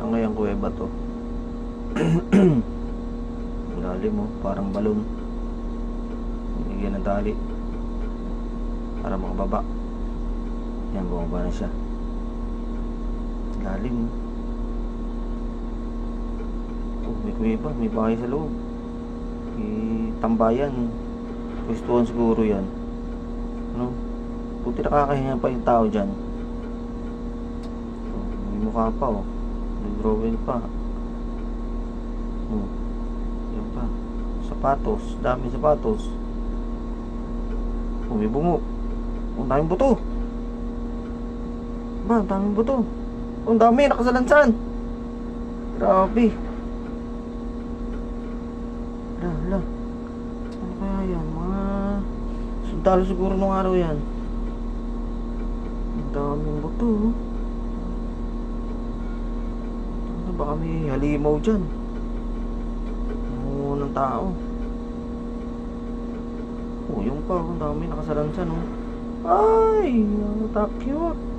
Saan ngayang kuweba to? Lalim mo, parang balon. Hinigyan ng tali para makababa. Yan, bumaba na siya. Lalim. Oh, may kuweba, may bahay sa loob. May tambayan. Pwestuhan siguro yan. Ano? Buti nakakahinga pa yung tao dyan. Oh, may mukha pa oh. May drawing pa. Oh, yan pa. Sapatos, dami sapatos. Oh, may bungo. Oh, daming buto. Ba, daming buto. Oh, dami, nakasalansan. Grabe. Hala. Ano kaya yan? Mga sundalo siguro nung araw yan. Ang daming buto. Ano, baka may halimaw dyan. Oo, ng tao. Oh, yung pa, ang dami nakasalansan oh. Ay, ang cute.